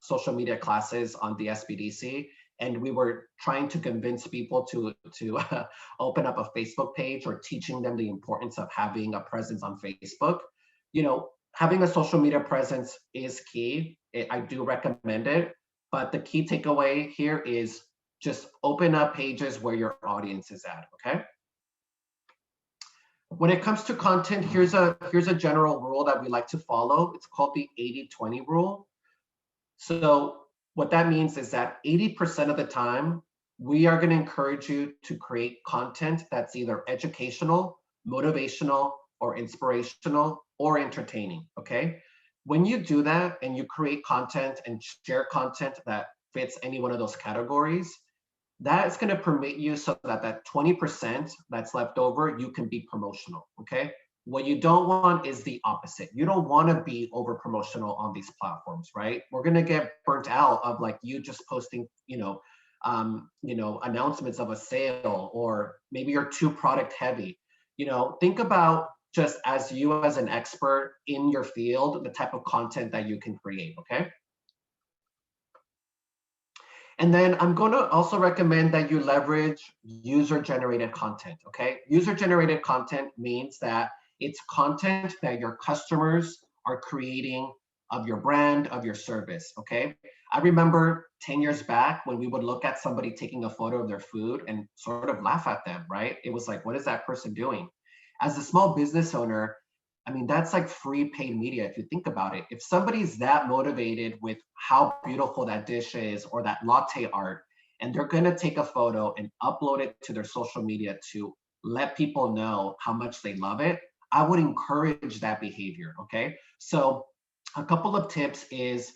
social media classes on the SBDC, and we were trying to convince people to open up a Facebook page, or teaching them the importance of having a presence on Facebook. You know, having a social media presence is key. I do recommend it, but the key takeaway here is just open up pages where your audience is at, okay? When it comes to content, here's a general rule that we like to follow. It's called the 80-20 rule. So what that means is that 80% of the time, we are going to encourage you to create content that's either educational, motivational, or inspirational, or entertaining, okay? When you do that and you create content and share content that fits any one of those categories, that's going to permit you so that that 20% that's left over, you can be promotional, okay? What you don't want is the opposite. You don't want to be over promotional on these platforms, right? We're going to get burnt out of like you just posting, announcements of a sale, or maybe you're too product heavy. You know, think about just as you as an expert in your field, the type of content that you can create, okay? And then I'm going to also recommend that you leverage user-generated content, okay? User-generated content means that it's content that your customers are creating of your brand, of your service, okay? I remember 10 years back when we would look at somebody taking a photo of their food and sort of laugh at them, right? It was like, what is that person doing? As a small business owner, I mean, that's like free paid media if you think about it. If somebody's that motivated with how beautiful that dish is or that latte art, and they're gonna take a photo and upload it to their social media to let people know how much they love it, I would encourage that behavior, okay? So a couple of tips is,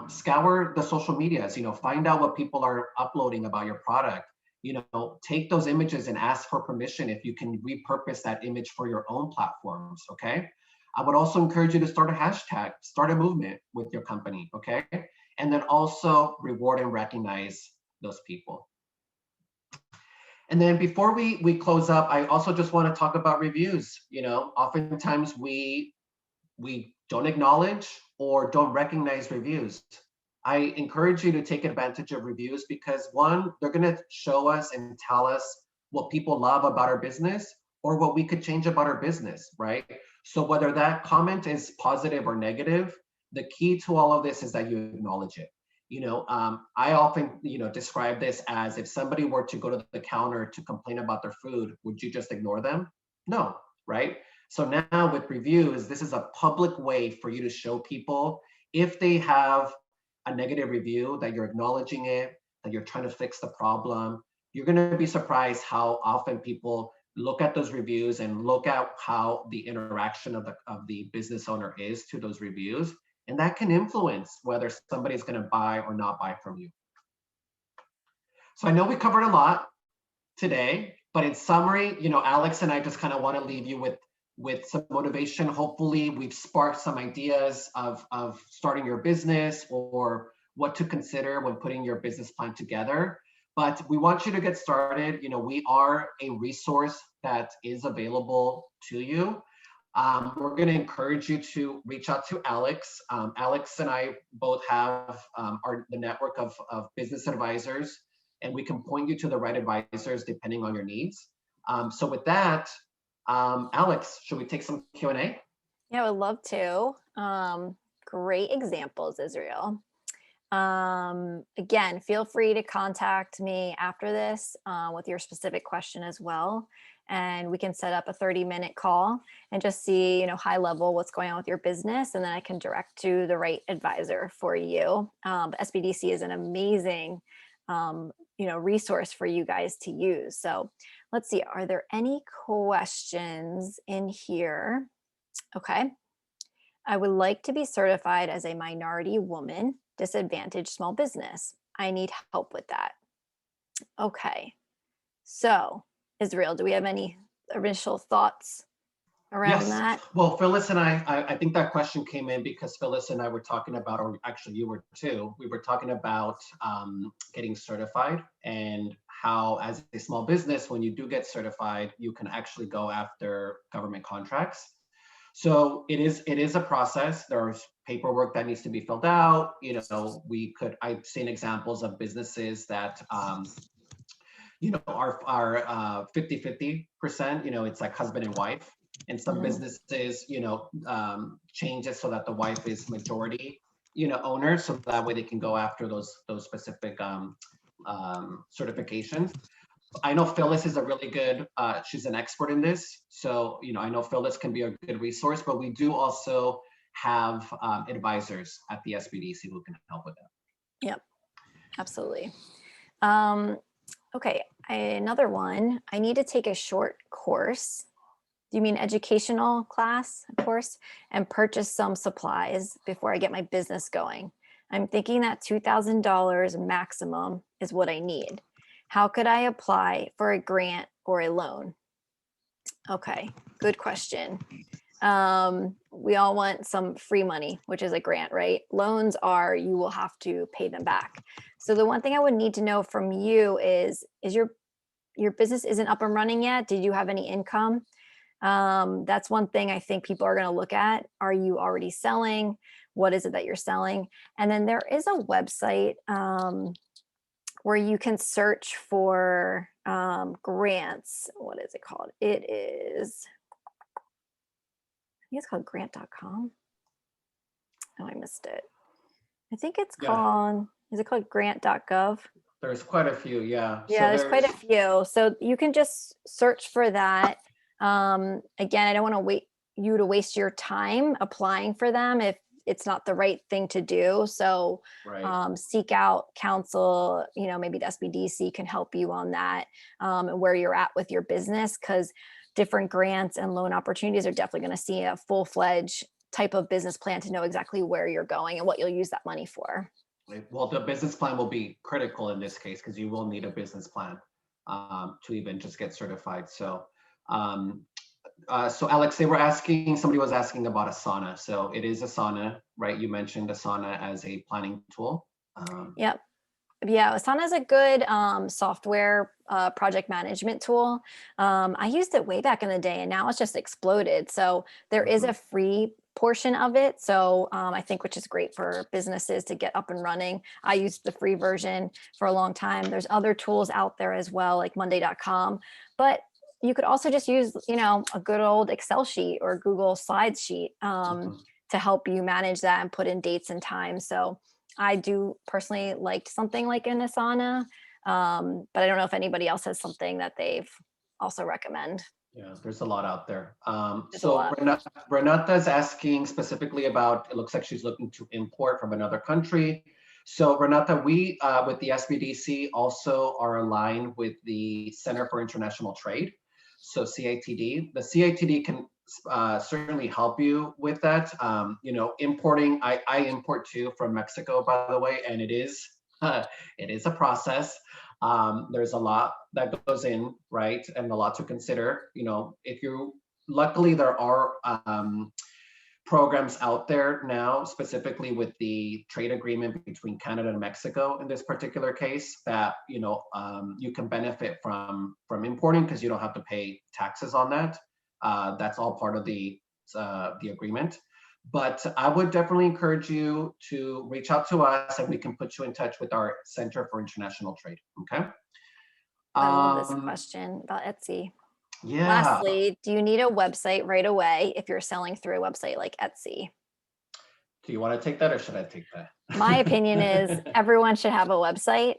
scour the social medias, find out what people are uploading about your product. Take those images and ask for permission if you can repurpose that image for your own platforms, okay? I would also encourage you to start a hashtag, start a movement with your company, okay? And then also reward and recognize those people. And then before we close up, I also just want to talk about reviews. Oftentimes we don't acknowledge or don't recognize reviews. I encourage you to take advantage of reviews because one, they're going to show us and tell us what people love about our business or what we could change about our business, right? So whether that comment is positive or negative, the key to all of this is that you acknowledge it. I often, describe this as if somebody were to go to the counter to complain about their food, would you just ignore them? No, right? So now with reviews, this is a public way for you to show people if they have a negative review, that you're acknowledging it, that you're trying to fix the problem. You're going to be surprised how often people look at those reviews and look at how the interaction of the business owner is to those reviews. And that can influence whether somebody's going to buy or not buy from you. So I know we covered a lot today, but in summary, Alex and I just kind of want to leave you with some motivation. Hopefully we've sparked some ideas of starting your business or what to consider when putting your business plan together. But we want you to get started. We are a resource that is available to you. we're going to encourage you to reach out to Alex. Alex and I both have the network of business advisors, and we can point you to the right advisors depending on your needs. So with that, Alex, should we take some Q&A? Yeah, I would love to. Great examples, Israel. Again, feel free to contact me after this with your specific question as well. And we can set up a 30-minute call and just see, high level what's going on with your business. And then I can direct to the right advisor for you. But SBDC is an amazing, resource for you guys to use. So let's see, are there any questions in here? Okay. I would like to be certified as a minority woman, disadvantaged small business. I need help with that. Okay. So, Israel, do we have any initial thoughts around that? Well, Phyllis and I think that question came in because Phyllis and I were talking about, or actually you were too, we were talking about getting certified and how as a small business, when you do get certified, you can actually go after government contracts. So it is a process. There's paperwork that needs to be filled out. I've seen examples of businesses that, are 50-50%, it's like husband and wife. And some businesses, change it so that the wife is majority, owner, so that way they can go after those specific certifications. I know Phyllis is a really good, she's an expert in this. So, I know Phyllis can be a good resource, but we do also have advisors at the SBDC who can help with that. Yep, absolutely. Okay, another one. I need to take a short course. Do you mean educational class, course, and purchase some supplies before I get my business going? I'm thinking that $2,000 maximum is what I need. How could I apply for a grant or a loan? Okay, good question. We all want some free money, which is a grant, right? Loans are, you will have to pay them back. So the one thing I would need to know from you is your business isn't up and running yet? Did you have any income? That's one thing I think people are going to look at. Are you already selling? What is it that you're selling? And then there is a website where you can search for grants. What is it called? I think it's called grant.com. Oh, I missed it. I think it's called, is it called grant.gov? There's quite a few, yeah. Yeah, there's quite a few. So you can just search for that. Again, I don't want to you to waste your time applying for them if it's not the right thing to do. So seek out counsel, maybe the SBDC can help you on that, and where you're at with your business, because different grants and loan opportunities are definitely going to see a full-fledged type of business plan to know exactly where you're going and what you'll use that money for. Well, the business plan will be critical in this case because you will need a business plan to even just get certified. So, so Alex, somebody was asking about Asana. So it is Asana, right? You mentioned Asana as a planning tool. Yep. Yeah, Asana is a good software project management tool. I used it way back in the day and now it's just exploded. So there is a free portion of it. So I think, which is great for businesses to get up and running. I used the free version for a long time. There's other tools out there as well, like monday.com, but you could also just use, a good old Excel sheet or Google Slides sheet to help you manage that and put in dates and times. So I do personally like something like an Asana, but I don't know if anybody else has something that they've also recommend. Yeah, there's a lot out there. So Renata is asking specifically about, it looks like she's looking to import from another country. So Renata, we with the SBDC also are aligned with the Center for International Trade. So CITD, the CITD can certainly help you with that. Importing, I import too from Mexico, by the way, and it is a process. There's a lot that goes in, right? And a lot to consider. Luckily there are programs out there now, specifically with the trade agreement between Canada and Mexico in this particular case, that you can benefit from importing because you don't have to pay taxes on that. That's all part of the the agreement. But I would definitely encourage you to reach out to us and we can put you in touch with our Center for International Trade, okay? I love this Um, question about Etsy. Yeah. Lastly, do you need a website right away if you're selling through a website like Etsy? Do you want to take that or should I take that? My opinion is everyone should have a website.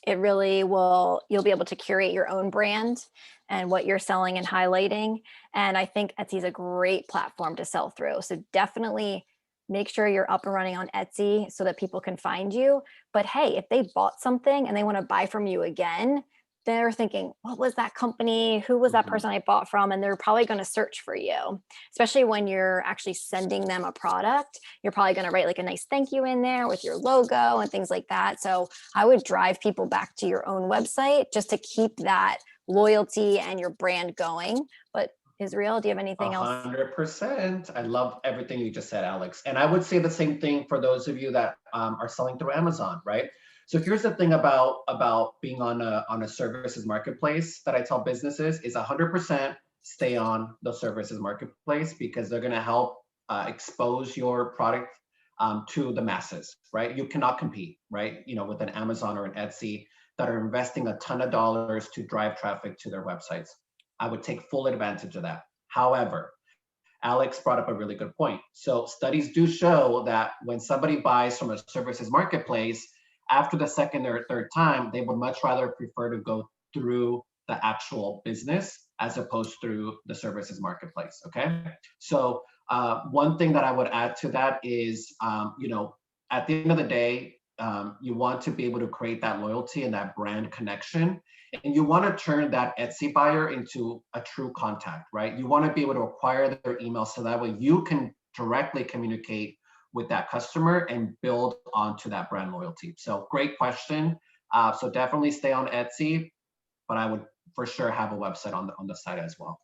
It really will, you'll be able to curate your own brand and what you're selling and highlighting. And I think Etsy is a great platform to sell through. So definitely make sure you're up and running on Etsy so that people can find you. But hey, if they bought something and they want to buy from you again, they're thinking, what was that company? Who was that Mhm. person I bought from? And they're probably going to search for you, especially when you're actually sending them a product. You're probably going to write like a nice thank you in there with your logo and things like that. So I would drive people back to your own website just to keep that loyalty and your brand going. But Israel, do you have anything else? 100%. I love everything you just said, Alex. And I would say the same thing for those of you that are selling through Amazon, right? So here's the thing about being on a services marketplace that I tell businesses is 100% stay on the services marketplace because they're going to help expose your product to the masses, right? You cannot compete, right? You know, with an Amazon or an Etsy that are investing a ton of dollars to drive traffic to their websites. I would take full advantage of that. However, Alex brought up a really good point. So studies do show that when somebody buys from a services marketplace, after the second or third time, they would much rather prefer to go through the actual business as opposed through the services marketplace, okay? So one thing that I would add to that is, you know, at the end of the day, you want to be able to create that loyalty and that brand connection. And you want to turn that Etsy buyer into a true contact, right? You want to be able to acquire their email so that way you can directly communicate with that customer and build onto that brand loyalty. So great question. So definitely stay on Etsy, but I would for sure have a website on the site as well.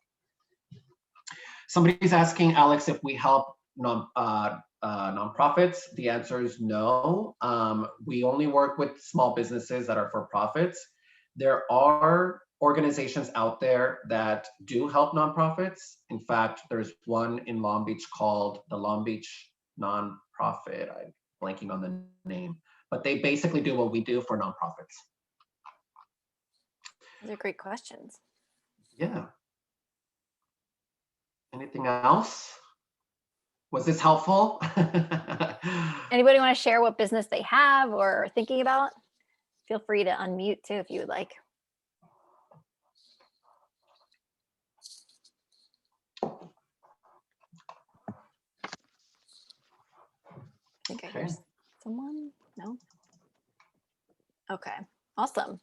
Somebody's asking, Alex, if we help nonprofits. The answer is no. We only work with small businesses that are for profits. There are organizations out there that do help nonprofits. In fact, there's one in Long Beach called the Long Beach Nonprofit. I'm blanking on the name, but they basically do what we do for nonprofits. Those are great questions. Yeah. Anything else? Was this helpful? Anybody want to share what business they have or are thinking about? Feel free to unmute too if you would like. I think I hear someone. No? Okay, awesome.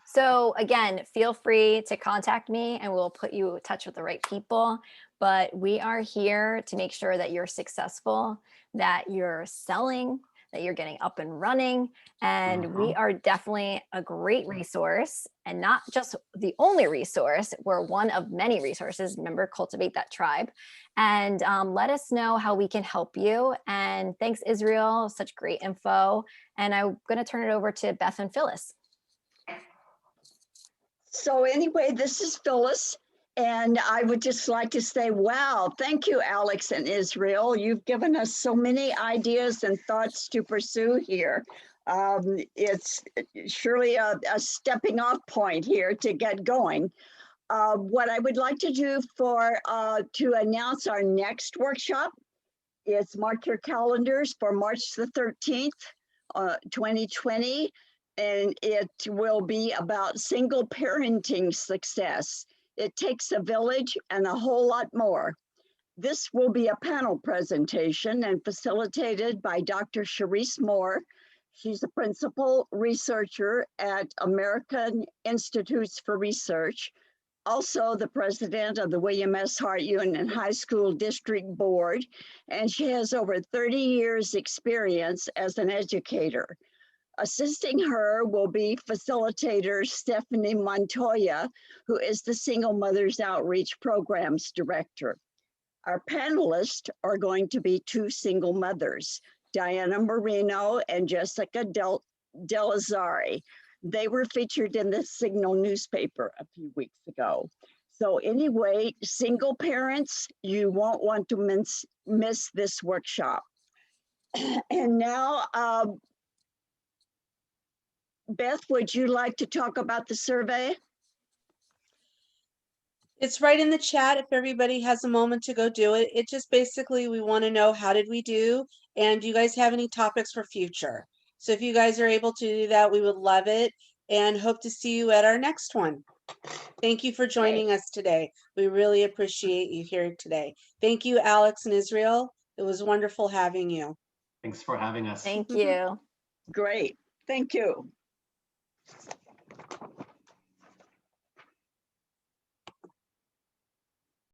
So again, feel free to contact me and we'll put you in touch with the right people. But we are here to make sure that you're successful, that you're selling, that you're getting up and running. And we are definitely a great resource and not just the only resource. We're one of many resources. Remember, cultivate that tribe and let us know how we can help you. And thanks, Israel. Such great info. And I'm going to turn it over to Beth and Phyllis. So anyway, this is Phyllis, and I would just like to say, wow, thank you, Alex and Israel. You've given us so many ideas and thoughts to pursue here. It's surely a stepping off point here to get going. What I would like to do to announce our next workshop is mark your calendars for March the 13th, 2020. And it will be about single parenting success. It takes a village and a whole lot more. This will be a panel presentation and facilitated by Dr. Sharice Moore. She's a principal researcher at American Institutes for Research, also the president of the William S. Hart Union High School District Board, and she has over 30 years experience as an educator. Assisting her will be facilitator Stephanie Montoya, who is the Single Mothers Outreach Programs Director. Our panelists are going to be two single mothers, Diana Marino and Jessica Delazari. They were featured in the Signal newspaper a few weeks ago. So anyway, single parents, you won't want to miss this workshop. And now, Beth, would you like to talk about the survey? It's right in the chat if everybody has a moment to go do it. It just basically, we want to know how did we do, and do you guys have any topics for future? So if you guys are able to do that, we would love it, and hope to see you at our next one. Thank you for joining us today. We really appreciate you here today. Thank you, Alex and Israel. It was wonderful having you. Thanks for having us. Thank you. Great, thank you.